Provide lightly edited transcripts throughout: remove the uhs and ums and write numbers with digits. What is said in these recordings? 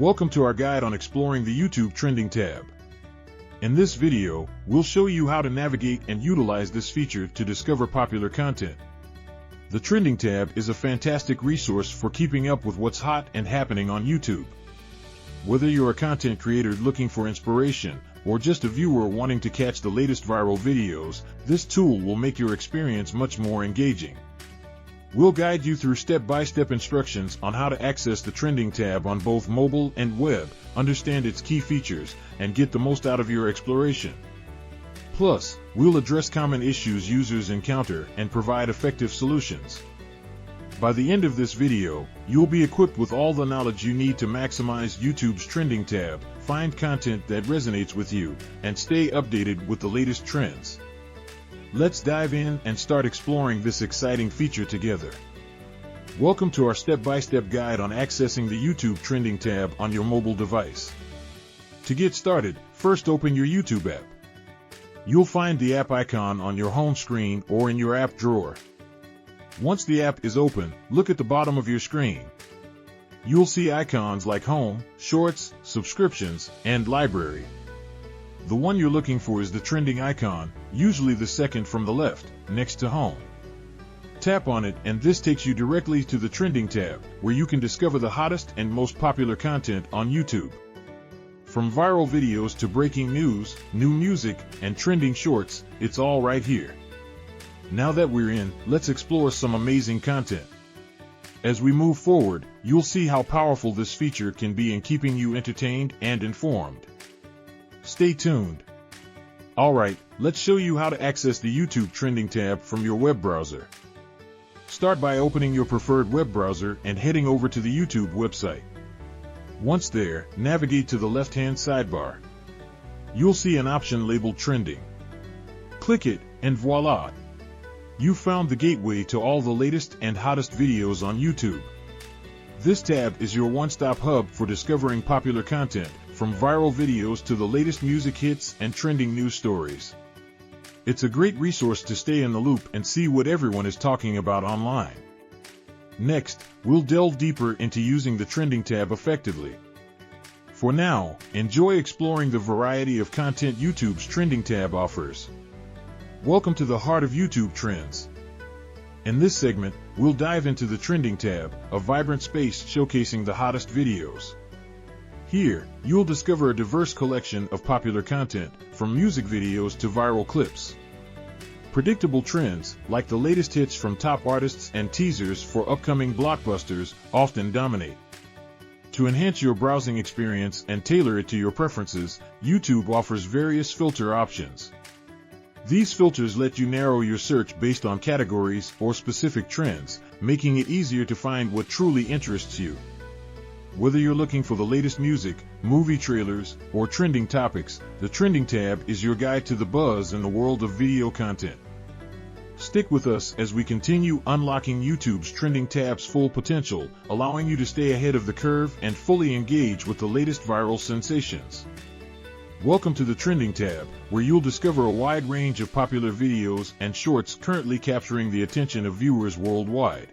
Welcome to our guide on exploring the YouTube Trending tab. In this video, we'll show you how to navigate and utilize this feature to discover popular content. The Trending tab is a fantastic resource for keeping up with what's hot and happening on YouTube. Whether you're a content creator looking for inspiration, or just a viewer wanting to catch the latest viral videos, this tool will make your experience much more engaging. We'll guide you through step-by-step instructions on how to access the Trending tab on both mobile and web, understand its key features, and get the most out of your exploration. Plus, we'll address common issues users encounter and provide effective solutions. By the end of this video, you'll be equipped with all the knowledge you need to maximize YouTube's Trending tab, find content that resonates with you, and stay updated with the latest trends. Let's dive in and start exploring this exciting feature together. Welcome to our step-by-step guide on accessing the YouTube Trending tab on your mobile device. To get started, first open your YouTube app. You'll find the app icon on your home screen or in your app drawer. Once the app is open, look at the bottom of your screen. You'll see icons like Home, Shorts, Subscriptions, and Library. The one you're looking for is the trending icon, usually the second from the left, next to Home. Tap on it and this takes you directly to the Trending tab, where you can discover the hottest and most popular content on YouTube. From viral videos to breaking news, new music, and trending shorts, it's all right here. Now that we're in, let's explore some amazing content. As we move forward, you'll see how powerful this feature can be in keeping you entertained and informed. Stay tuned. Alright, let's show you how to access the YouTube Trending tab from your web browser. Start by opening your preferred web browser and heading over to the YouTube website. Once there, navigate to the left-hand sidebar. You'll see an option labeled Trending. Click it, and voila! You've found the gateway to all the latest and hottest videos on YouTube. This tab is your one-stop hub for discovering popular content, from viral videos to the latest music hits and trending news stories. It's a great resource to stay in the loop and see what everyone is talking about online. Next, we'll delve deeper into using the Trending tab effectively. For now, enjoy exploring the variety of content YouTube's Trending tab offers. Welcome to the heart of YouTube trends. In this segment, we'll dive into the Trending tab, a vibrant space showcasing the hottest videos. Here, you'll discover a diverse collection of popular content, from music videos to viral clips. Predictable trends, like the latest hits from top artists and teasers for upcoming blockbusters, often dominate. To enhance your browsing experience and tailor it to your preferences, YouTube offers various filter options. These filters let you narrow your search based on categories or specific trends, making it easier to find what truly interests you. Whether you're looking for the latest music, movie trailers, or trending topics, the Trending tab is your guide to the buzz in the world of video content. Stick with us as we continue unlocking YouTube's Trending tab's full potential, allowing you to stay ahead of the curve and fully engage with the latest viral sensations. Welcome to the Trending tab, where you'll discover a wide range of popular videos and shorts currently capturing the attention of viewers worldwide.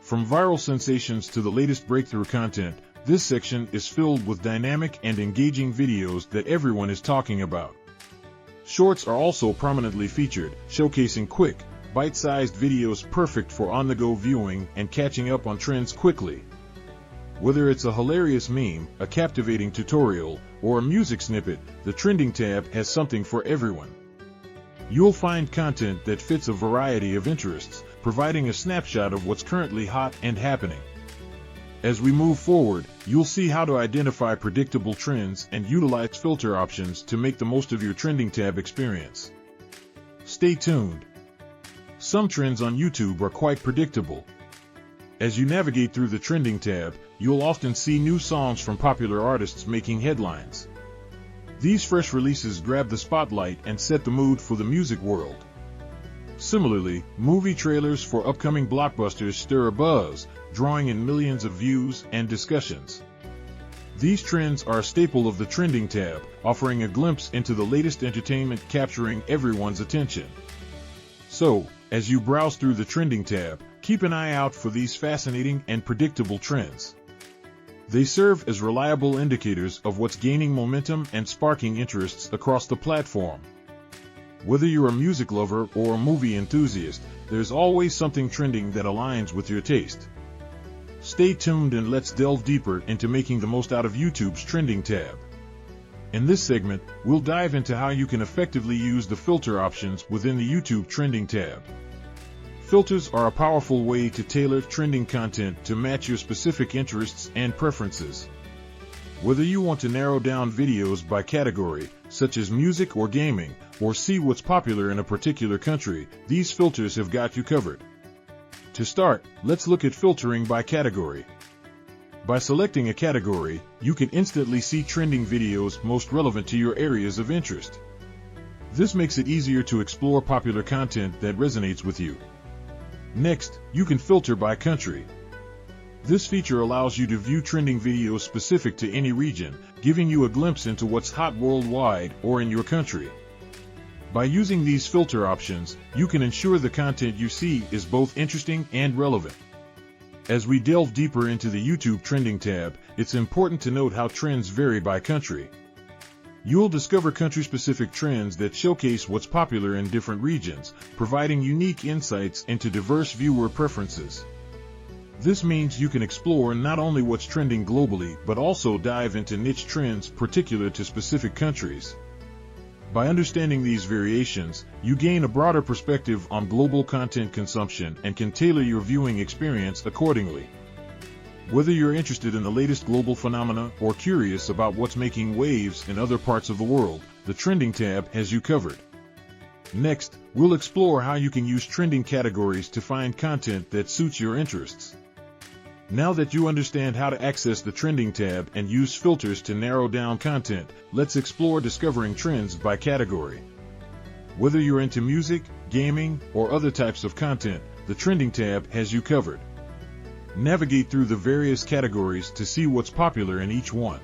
From viral sensations to the latest breakthrough content, this section is filled with dynamic and engaging videos that everyone is talking about. Shorts are also prominently featured, showcasing quick, bite-sized videos perfect for on-the-go viewing and catching up on trends quickly. Whether it's a hilarious meme, a captivating tutorial, or a music snippet, the Trending tab has something for everyone. You'll find content that fits a variety of interests, providing a snapshot of what's currently hot and happening. As we move forward, you'll see how to identify predictable trends and utilize filter options to make the most of your Trending tab experience. Stay tuned. Some trends on YouTube are quite predictable. As you navigate through the Trending tab, you'll often see new songs from popular artists making headlines. These fresh releases grab the spotlight and set the mood for the music world. Similarly, movie trailers for upcoming blockbusters stir a buzz, drawing in millions of views and discussions. These trends are a staple of the Trending tab, offering a glimpse into the latest entertainment capturing everyone's attention. So, as you browse through the Trending tab, keep an eye out for these fascinating and predictable trends. They serve as reliable indicators of what's gaining momentum and sparking interests across the platform. Whether you're a music lover or a movie enthusiast, there's always something trending that aligns with your taste. Stay tuned and let's delve deeper into making the most out of YouTube's trending tab. In this segment, we'll dive into how you can effectively use the filter options within the YouTube trending tab. Filters are a powerful way to tailor trending content to match your specific interests and preferences. Whether you want to narrow down videos by category, such as music or gaming, or see what's popular in a particular country, these filters have got you covered. To start, let's look at filtering by category. By selecting a category, you can instantly see trending videos most relevant to your areas of interest. This makes it easier to explore popular content that resonates with you. Next, you can filter by country. This feature allows you to view trending videos specific to any region, giving you a glimpse into what's hot worldwide or in your country. By using these filter options, you can ensure the content you see is both interesting and relevant. As we delve deeper into the YouTube trending tab, it's important to note how trends vary by country. You'll discover country-specific trends that showcase what's popular in different regions, providing unique insights into diverse viewer preferences. This means you can explore not only what's trending globally, but also dive into niche trends particular to specific countries. By understanding these variations, you gain a broader perspective on global content consumption and can tailor your viewing experience accordingly. Whether you're interested in the latest global phenomena or curious about what's making waves in other parts of the world, the Trending tab has you covered. Next, we'll explore how you can use trending categories to find content that suits your interests. Now that you understand how to access the Trending tab and use filters to narrow down content, let's explore discovering trends by category. Whether you're into music, gaming, or other types of content, the Trending tab has you covered. Navigate through the various categories to see what's popular in each one.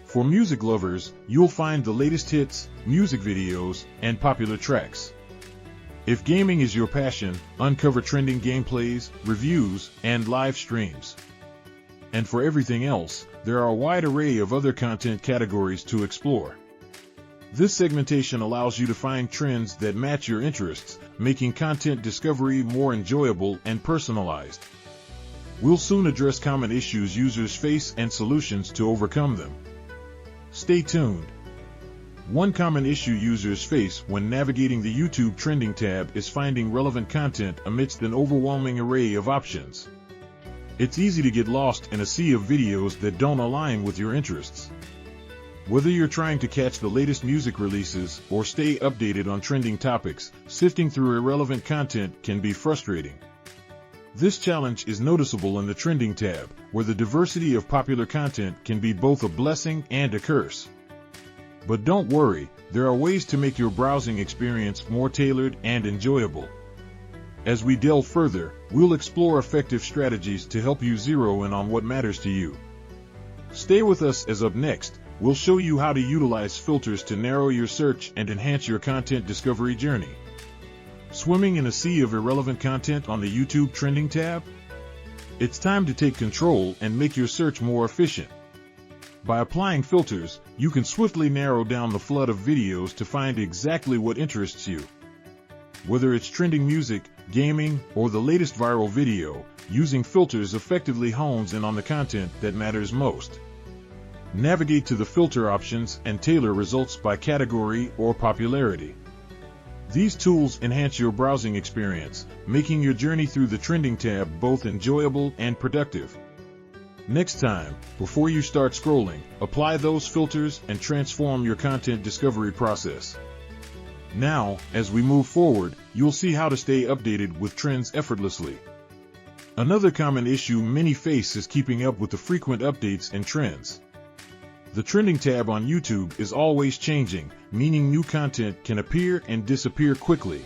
For music lovers, you'll find the latest hits, music videos, and popular tracks. If gaming is your passion, uncover trending gameplays, reviews, and live streams. And for everything else, there are a wide array of other content categories to explore. This segmentation allows you to find trends that match your interests, making content discovery more enjoyable and personalized. We'll soon address common issues users face and solutions to overcome them. Stay tuned. One common issue users face when navigating the YouTube Trending tab is finding relevant content amidst an overwhelming array of options. It's easy to get lost in a sea of videos that don't align with your interests. Whether you're trying to catch the latest music releases or stay updated on trending topics, sifting through irrelevant content can be frustrating. This challenge is noticeable in the Trending tab, where the diversity of popular content can be both a blessing and a curse. But don't worry, there are ways to make your browsing experience more tailored and enjoyable. As we delve further, we'll explore effective strategies to help you zero in on what matters to you. Stay with us as up next, we'll show you how to utilize filters to narrow your search and enhance your content discovery journey. Swimming in a sea of irrelevant content on the YouTube Trending tab? It's time to take control and make your search more efficient. By applying filters, you can swiftly narrow down the flood of videos to find exactly what interests you. Whether it's trending music, gaming, or the latest viral video, using filters effectively hones in on the content that matters most. Navigate to the filter options and tailor results by category or popularity. These tools enhance your browsing experience, making your journey through the Trending tab both enjoyable and productive. Next time, before you start scrolling, apply those filters and transform your content discovery process. Now, as we move forward, you'll see how to stay updated with trends effortlessly. Another common issue many face is keeping up with the frequent updates and trends. The Trending tab on YouTube is always changing, meaning new content can appear and disappear quickly.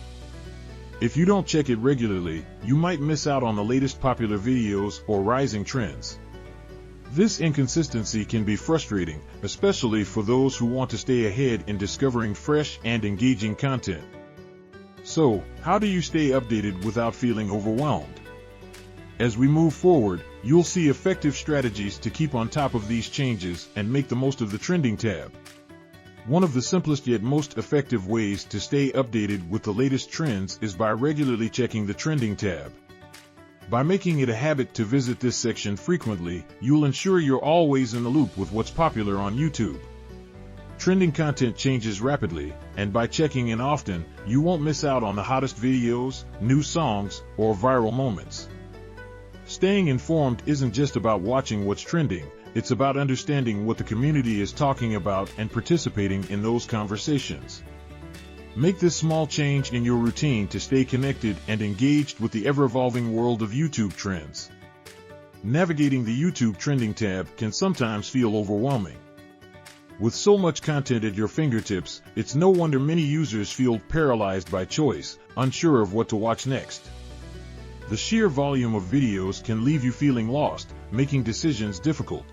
If you don't check it regularly, you might miss out on the latest popular videos or rising trends. This inconsistency can be frustrating, especially for those who want to stay ahead in discovering fresh and engaging content. So, how do you stay updated without feeling overwhelmed? As we move forward, you'll see effective strategies to keep on top of these changes and make the most of the Trending tab. One of the simplest yet most effective ways to stay updated with the latest trends is by regularly checking the Trending tab. By making it a habit to visit this section frequently, you'll ensure you're always in the loop with what's popular on YouTube. Trending content changes rapidly, and by checking in often, you won't miss out on the hottest videos, new songs, or viral moments. Staying informed isn't just about watching what's trending, it's about understanding what the community is talking about and participating in those conversations. Make this small change in your routine to stay connected and engaged with the ever-evolving world of YouTube trends. Navigating the YouTube Trending tab can sometimes feel overwhelming. With so much content at your fingertips, it's no wonder many users feel paralyzed by choice, unsure of what to watch next. The sheer volume of videos can leave you feeling lost, making decisions difficult.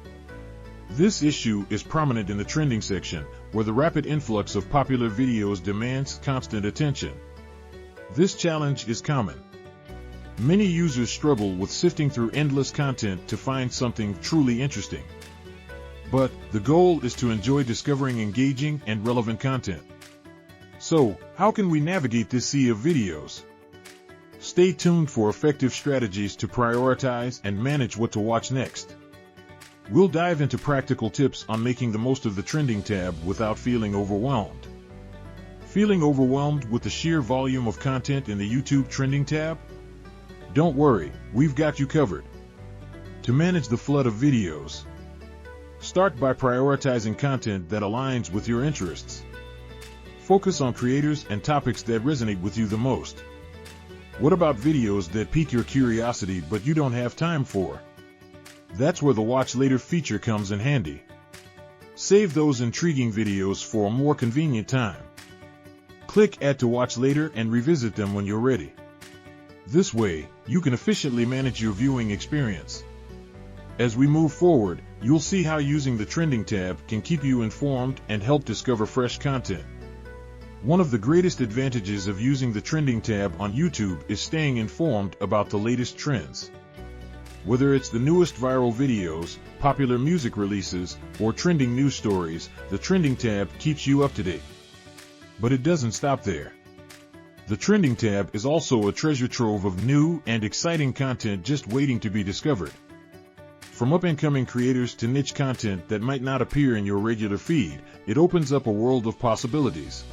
This issue is prominent in the trending section, where the rapid influx of popular videos demands constant attention. This challenge is common. Many users struggle with sifting through endless content to find something truly interesting. But the goal is to enjoy discovering engaging and relevant content. So, how can we navigate this sea of videos? Stay tuned for effective strategies to prioritize and manage what to watch next. We'll dive into practical tips on making the most of the Trending tab without feeling overwhelmed. Feeling overwhelmed with the sheer volume of content in the YouTube Trending tab? Don't worry, we've got you covered. To manage the flood of videos, start by prioritizing content that aligns with your interests. Focus on creators and topics that resonate with you the most. What about videos that pique your curiosity but you don't have time for? That's where the Watch Later feature comes in handy. Save those intriguing videos for a more convenient time. Click Add to Watch Later and revisit them when you're ready. This way, you can efficiently manage your viewing experience. As we move forward, you'll see how using the Trending tab can keep you informed and help discover fresh content. One of the greatest advantages of using the Trending tab on YouTube is staying informed about the latest trends. Whether it's the newest viral videos, popular music releases, or trending news stories, the Trending tab keeps you up to date. But it doesn't stop there. The Trending tab is also a treasure trove of new and exciting content just waiting to be discovered. From up-and-coming creators to niche content that might not appear in your regular feed, it opens up a world of possibilities.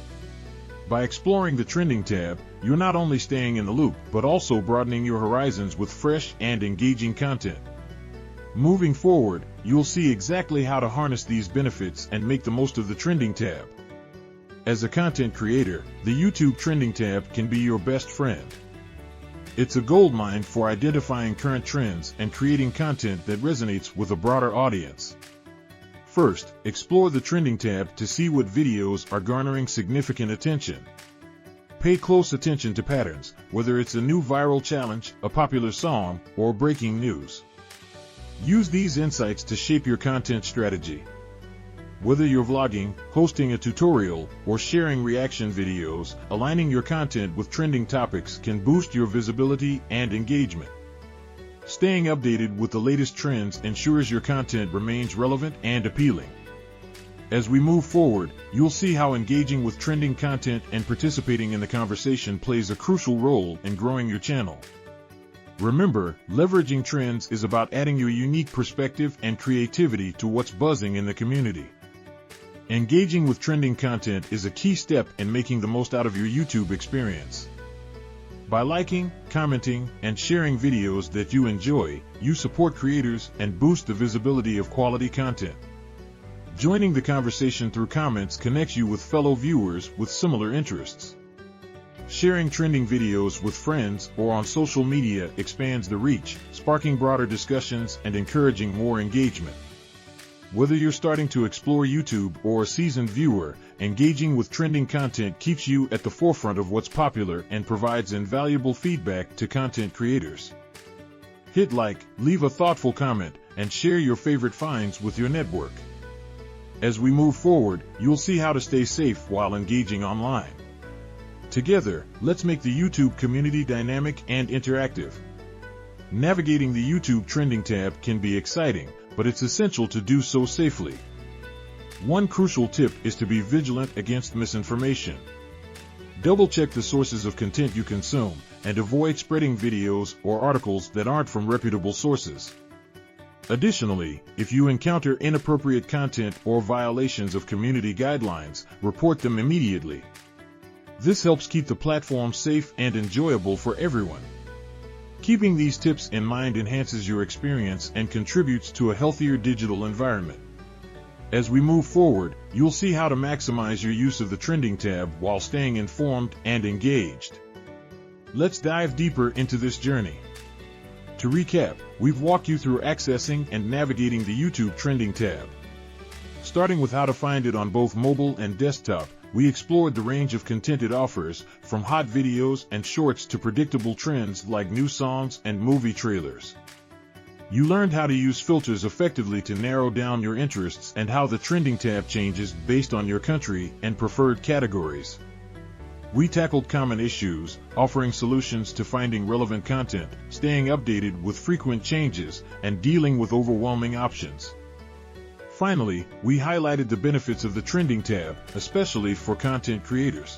By exploring the Trending tab, you're not only staying in the loop, but also broadening your horizons with fresh and engaging content. Moving forward, you'll see exactly how to harness these benefits and make the most of the Trending tab. As a content creator, the YouTube Trending tab can be your best friend. It's a goldmine for identifying current trends and creating content that resonates with a broader audience. First, explore the Trending tab to see what videos are garnering significant attention. Pay close attention to patterns, whether it's a new viral challenge, a popular song, or breaking news. Use these insights to shape your content strategy. Whether you're vlogging, hosting a tutorial, or sharing reaction videos, aligning your content with trending topics can boost your visibility and engagement. Staying updated with the latest trends ensures your content remains relevant and appealing. As we move forward, you'll see how engaging with trending content and participating in the conversation plays a crucial role in growing your channel. Remember, leveraging trends is about adding your unique perspective and creativity to what's buzzing in the community. Engaging with trending content is a key step in making the most out of your YouTube experience. By liking, commenting, and sharing videos that you enjoy, you support creators and boost the visibility of quality content. Joining the conversation through comments connects you with fellow viewers with similar interests. Sharing trending videos with friends or on social media expands the reach, sparking broader discussions and encouraging more engagement. Whether you're starting to explore YouTube or a seasoned viewer, engaging with trending content keeps you at the forefront of what's popular and provides invaluable feedback to content creators. Hit like, leave a thoughtful comment, and share your favorite finds with your network. As we move forward, you'll see how to stay safe while engaging online. Together, let's make the YouTube community dynamic and interactive. Navigating the YouTube Trending tab can be exciting, but it's essential to do so safely. One crucial tip is to be vigilant against misinformation. Double-check the sources of content you consume, and avoid spreading videos or articles that aren't from reputable sources. Additionally, if you encounter inappropriate content or violations of community guidelines, report them immediately. This helps keep the platform safe and enjoyable for everyone. Keeping these tips in mind enhances your experience and contributes to a healthier digital environment. As we move forward, you'll see how to maximize your use of the Trending tab while staying informed and engaged. Let's dive deeper into this journey. To recap, we've walked you through accessing and navigating the YouTube Trending tab. Starting with how to find it on both mobile and desktop, we explored the range of content it offers, from hot videos and shorts to predictable trends like new songs and movie trailers. You learned how to use filters effectively to narrow down your interests and how the Trending tab changes based on your country and preferred categories. We tackled common issues, offering solutions to finding relevant content, staying updated with frequent changes, and dealing with overwhelming options. Finally, we highlighted the benefits of the Trending tab, especially for content creators.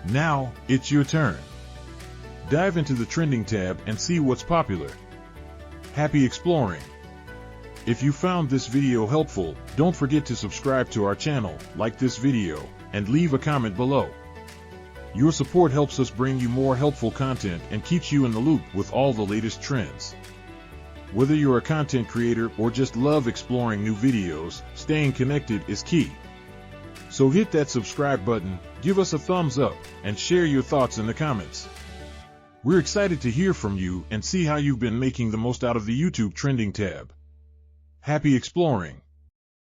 Now, it's your turn. Dive into the Trending tab and see what's popular. Happy exploring! If you found this video helpful, don't forget to subscribe to our channel, like this video, and leave a comment below. Your support helps us bring you more helpful content and keeps you in the loop with all the latest trends. Whether you're a content creator or just love exploring new videos, staying connected is key. So hit that subscribe button, give us a thumbs up, and share your thoughts in the comments. We're excited to hear from you and see how you've been making the most out of the YouTube Trending tab. Happy exploring!